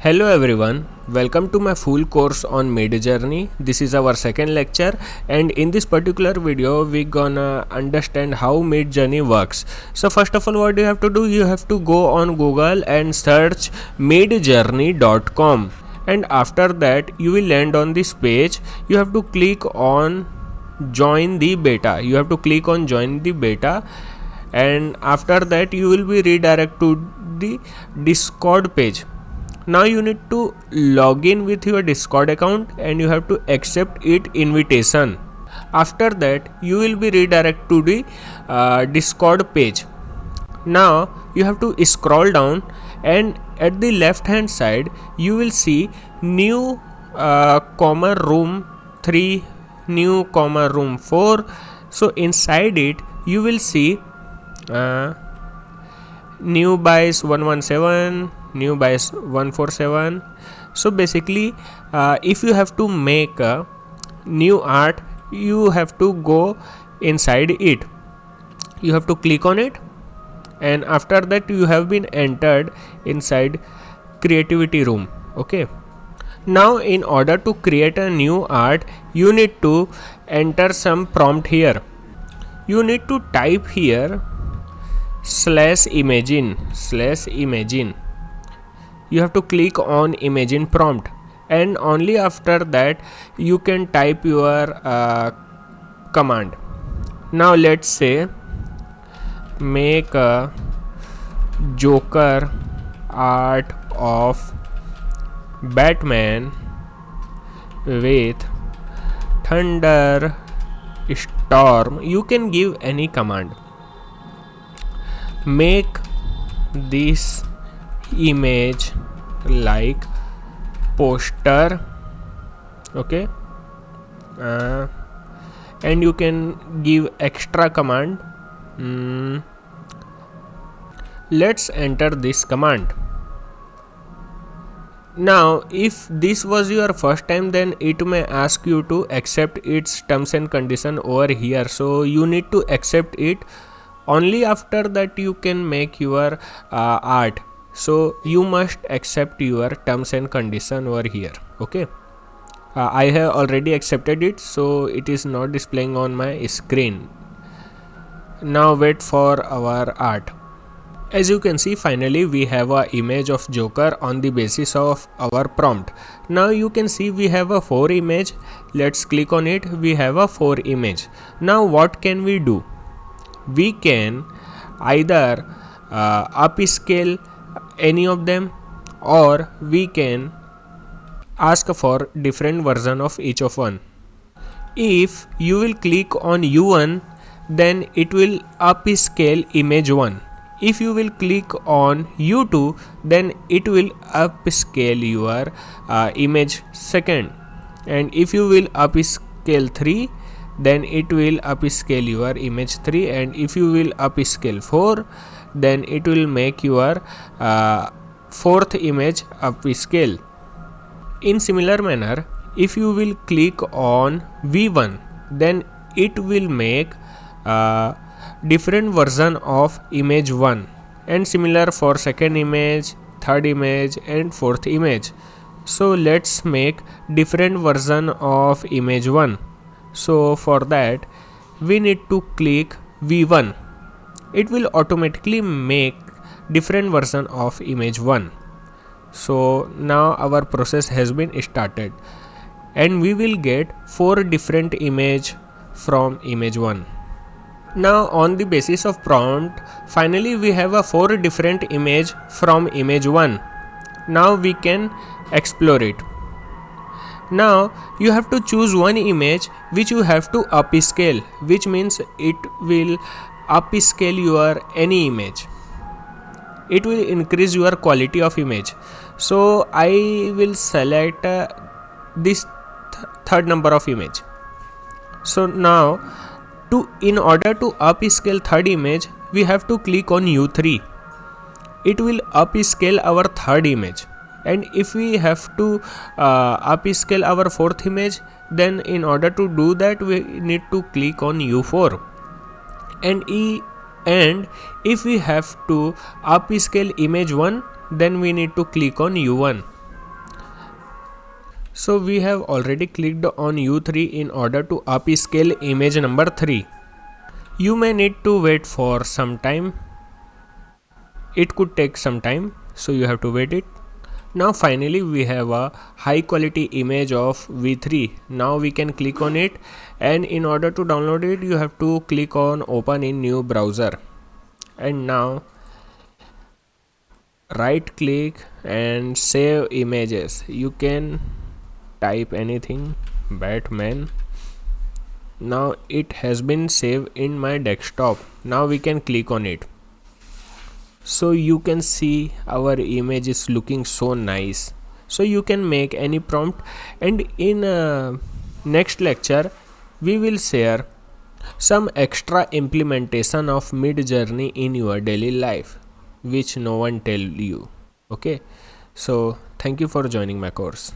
Hello everyone, welcome to my full course on Midjourney. This is our second lecture, and in this particular video we gonna understand how Midjourney works. So first of all, what you have to do, you have to go on Google and search midjourney.com, and after that you will land on this page. You have to click on join the beta. You have to click on join the beta, and after that you will be redirected to the Discord page. Now you need to log in with your Discord account and you have to accept it invitation. After that you will be redirected to the Discord page. Now you have to scroll down, and at the left hand side you will see new comma room 3, new comma room 4. So inside it you will see new buys 117, new buys 147. So basically if you have to make a new art, you have to go inside it. You have to click on it, and after that you have been entered inside creativity room. Okay, now in order to create a new art, you need to enter some prompt here. You need to type here /imagine. You have to click on imagine prompt, and only after that you can type your command. Now let's say make a Joker art of Batman with thunder storm. You can give any command. Make this image like poster. Okay, and you can give extra command. Let's enter this command. Now if this was your first time, then it may ask you to accept its terms and condition over here, so you need to accept it. Only after that you can make your art, so you must accept your terms and condition over here. Okay, I have already accepted it, so it is not displaying on my screen. Now wait for our art. As you can see, finally we have a image of Joker on the basis of our prompt. Now you can see we have a 4 image. Let's click on it. We have a 4 image. Now what can we do? We can either upscale any of them, or we can ask for different version of each of one. If you will click on U1, then it will upscale image 1. If you will click on U2, then it will upscale your image 2nd, and if you will upscale 3, then it will upscale your image 3, and if you will upscale 4, then it will make your 4th image upscale. In similar manner, if you will click on V1, then it will make different version of image 1, and similar for 2nd image, 3rd image and 4th image. So let's make different version of image 1. So for that we need to click V1. It will automatically make different version of image 1. So now our process has been started, and we will get 4 different image from image 1. Now on the basis of prompt, finally we have a 4 different image from image 1. Now we can explore it. Now you have to choose one image which you have to upscale, which means it will upscale your any image. It will increase your quality of image. So I will select this 3rd number of image. So now in order to upscale 3rd image, we have to click on U3. It will upscale our 3rd image, and if we have to upscale our 4th image, then in order to do that we need to click on U4, and if we have to upscale image 1, then we need to click on U1. So we have already clicked on U3 in order to upscale image number 3. You may need to wait for some time. It could take some time, so you have to wait it. Now finally we have a high quality image of V3. Now we can click on it, and in order to download it you have to click on open in new browser, and now right click and save images. You can type anything, Batman. Now it has been saved in my desktop. Now we can click on it. So you can see our image is looking so nice. So you can make any prompt, and in next lecture we will share some extra implementation of Midjourney in your daily life which no one tell you. Okay, so thank you for joining my course.